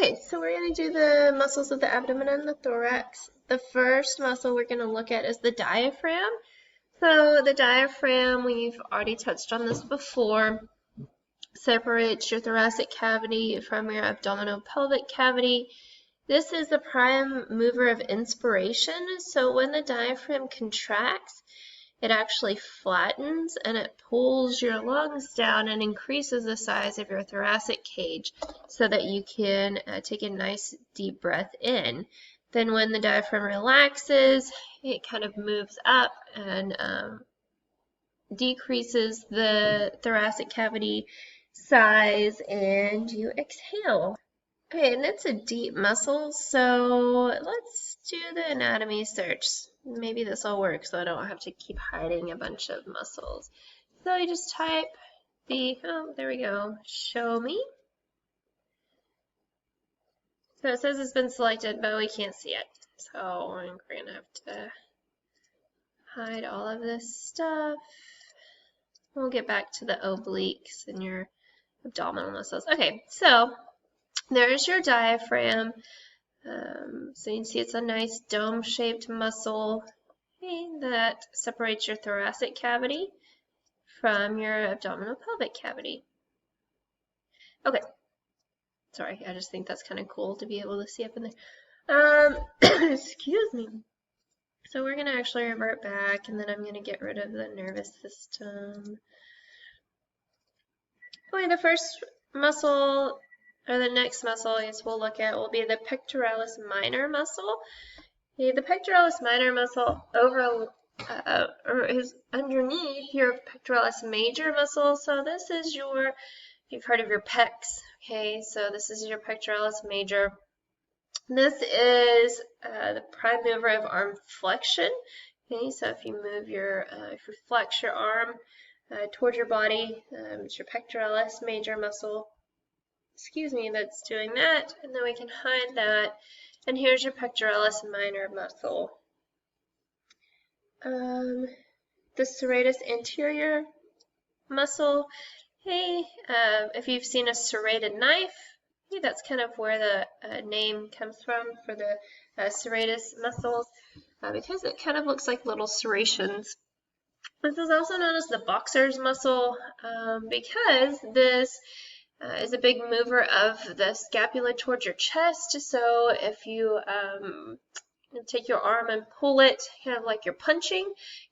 Okay, so we're going to do the muscles of the abdomen and the thorax. The first muscle we're going to look at is the diaphragm. So the diaphragm, we've already touched on this before, separates your thoracic cavity from your abdominal pelvic cavity. This is the prime mover of inspiration. So when the diaphragm contracts, it actually flattens and it pulls your lungs down and increases the size of your thoracic cage so that you can take a nice deep breath in. Then when the diaphragm relaxes, it kind of moves up and decreases the thoracic cavity size, and you exhale. Okay, and it's a deep muscle, so let's do the anatomy search. Maybe this will work so I don't have to keep hiding a bunch of muscles. So I just type oh, there we go, show me. So it says it's been selected, but we can't see it. So I'm going to have to hide all of this stuff. We'll get back to the obliques and your abdominal muscles. Okay, so there's your diaphragm. So you can see it's a nice dome-shaped muscle that separates your thoracic cavity from your abdominal pelvic cavity. Okay, sorry, I just think that's kind of cool to be able to see up in there. Excuse me. So we're going to actually revert back, and then I'm going to get rid of the nervous system. Okay, the first muscle, or the next muscle I guess we'll look at, will be the pectoralis minor muscle. Okay, the pectoralis minor muscle is underneath your pectoralis major muscle. So this is your, you've heard of your pecs. Okay, so this is your pectoralis major. This is the prime mover of arm flexion. Okay, so if you move your, if you flex your arm toward your body, it's your pectoralis major muscle. Excuse me, that's doing that, and then we can hide that. And here's your pectoralis minor muscle. The serratus anterior muscle. Hey, if you've seen a serrated knife, that's kind of where the name comes from for the serratus muscles, because it kind of looks like little serrations. This is also known as the boxer's muscle because this is a big mover of the scapula towards your chest. So if you take your arm and pull it, kind of like you're punching,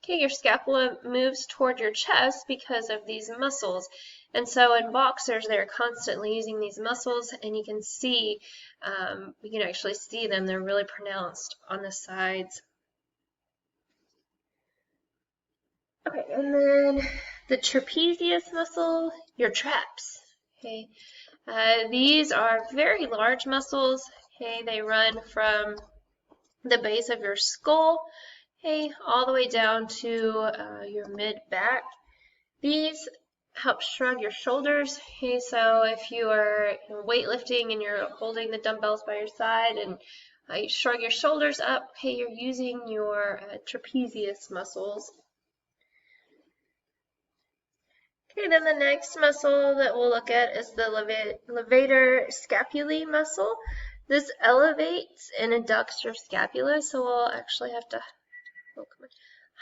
okay, your scapula moves toward your chest because of these muscles. And so in boxers, they're constantly using these muscles, and you can see, we can actually see them. They're really pronounced on the sides. Okay, and then the trapezius muscle, your traps. Okay, these are very large muscles. Okay, they run from the base of your skull, okay, all the way down to your mid-back. These help shrug your shoulders. Okay, so if you are weightlifting and you're holding the dumbbells by your side and you shrug your shoulders up, okay, you're using your trapezius muscles. Okay, then the next muscle that we'll look at is the levator scapulae muscle. This elevates and adducts your scapula, so we'll actually have to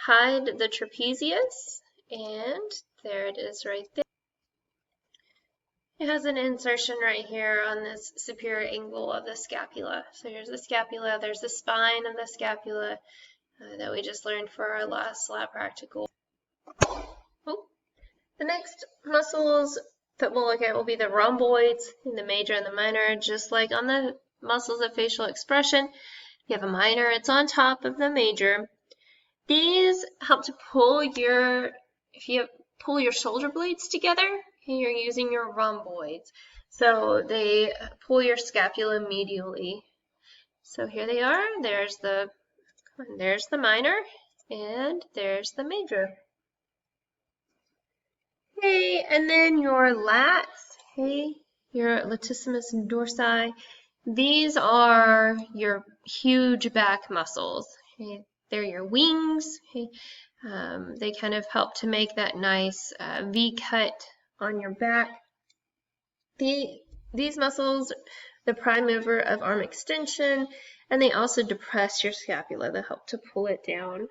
hide the trapezius, and there it is right there. It has an insertion right here on this superior angle of the scapula. So here's the scapula, there's the spine of the scapula that we just learned for our last lab practical. The next muscles that we'll look at will be the rhomboids, the major and the minor. Just like on the muscles of facial expression, you have a minor, it's on top of the major. These help to pull your, if you pull your shoulder blades together, you're using your rhomboids. So they pull your scapula medially. So here they are, there's the minor, and there's the major. Okay, and then your lats, okay, your latissimus dorsi, these are your huge back muscles. Okay, they're your wings. Okay, they kind of help to make that nice V cut on your back. These muscles the prime mover of arm extension, and they also depress your scapula. They help to pull it down.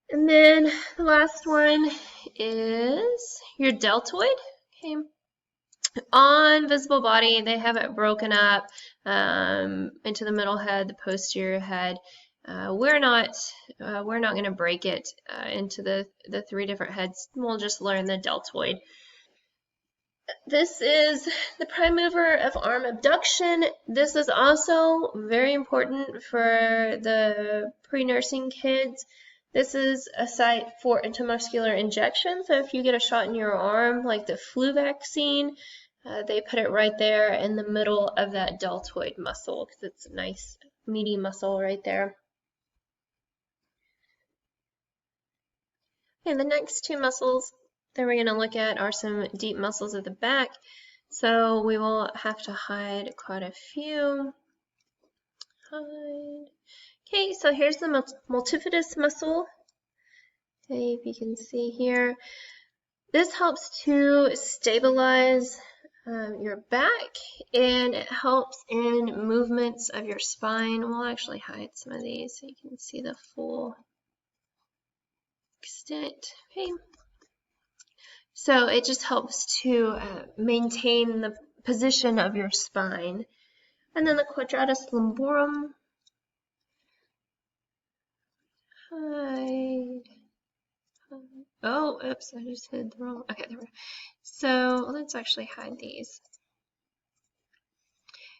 And then the last one is your deltoid. Okay. On visible body, they have it broken up into the middle head, the posterior head. We're not going to break it into the 3 different heads. We'll just learn the deltoid. This is the prime mover of arm abduction. This is also very important for the pre-nursing kids. This is a site for intramuscular injection. So if you get a shot in your arm, like the flu vaccine, they put it right there in the middle of that deltoid muscle because it's a nice meaty muscle right there. Okay, the next 2 muscles that we're going to look at are some deep muscles at the back. So we will have to hide quite a few. Hide. Okay, so here's the multifidus muscle. Okay, if you can see here. This helps to stabilize your back, and it helps in movements of your spine. We'll actually hide some of these so you can see the full extent. Okay. So it just helps to maintain the position of your spine. And then the quadratus lumborum. Hide. Oh, oops, I just hid the wrong. Okay, there we go. So let's actually hide these.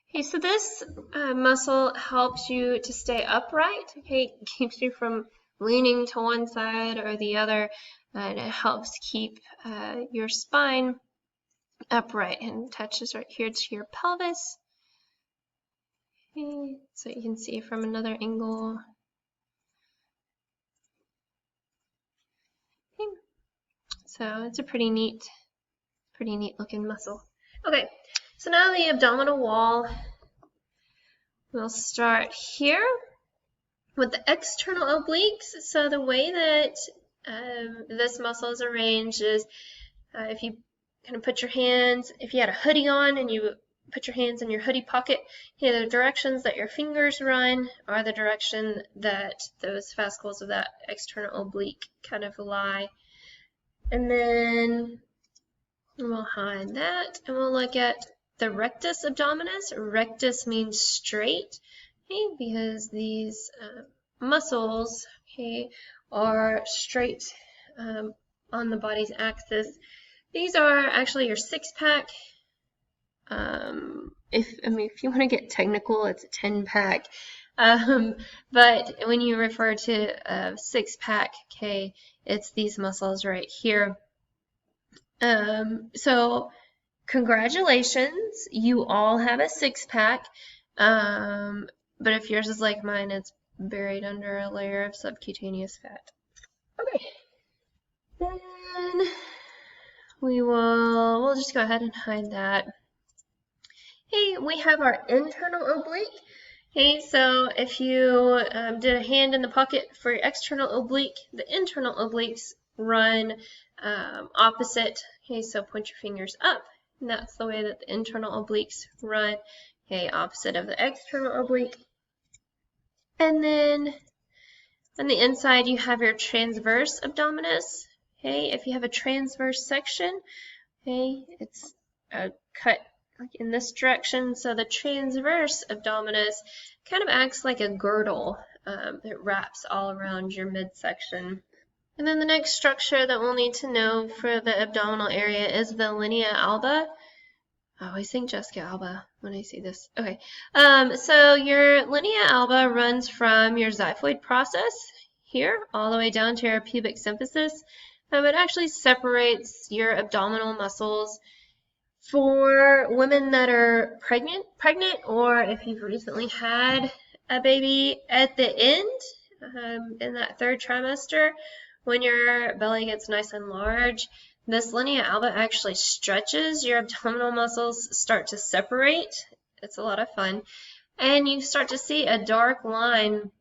Okay, so this muscle helps you to stay upright. Okay, it keeps you from leaning to one side or the other, and it helps keep your spine upright and touches right here to your pelvis. Okay, so you can see from another angle. Okay. So it's a pretty neat looking muscle. Okay, so now the abdominal wall. We'll start here with the external obliques. So the way that this muscle is arranged is if you kind of put your hands, if you had a hoodie on and you put your hands in your hoodie pocket, the directions that your fingers run are the direction that those fascicles of that external oblique kind of lie. And then we'll hide that, and we'll look at the rectus abdominis. Rectus means straight, okay, because these muscles, okay, are straight on the body's axis. These are actually your 6-pack. If you want to get technical, it's a 10-pack. But when you refer to a 6-pack, okay, it's these muscles right here. So congratulations, you all have a 6-pack. But if yours is like mine, it's buried under a layer of subcutaneous fat. Okay. Then we'll just go ahead and hide that. Hey, we have our internal oblique. Okay, so if you did a hand in the pocket for your external oblique, the internal obliques run opposite. Okay, so point your fingers up, and that's the way that the internal obliques run. Okay, opposite of the external oblique. And then on the inside, you have your transverse abdominis. Okay, if you have a transverse section, okay, it's cut like in this direction. So the transverse abdominis kind of acts like a girdle that wraps all around your midsection. And then the next structure that we'll need to know for the abdominal area is the linea alba. I always think Jessica Alba when I see this. Okay, so your linea alba runs from your xiphoid process here all the way down to your pubic symphysis. It actually separates your abdominal muscles for women that are pregnant, or if you've recently had a baby at the end, in that 3rd trimester, when your belly gets nice and large. This linea alba actually stretches, your abdominal muscles start to separate. It's a lot of fun. And you start to see a dark line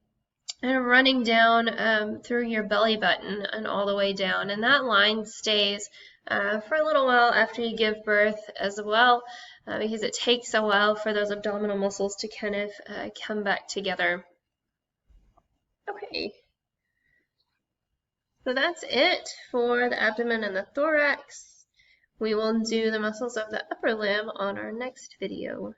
running down through your belly button and all the way down. And that line stays for a little while after you give birth as well, because it takes a while for those abdominal muscles to kind of come back together. Okay, so that's it for the abdomen and the thorax. We will do the muscles of the upper limb on our next video.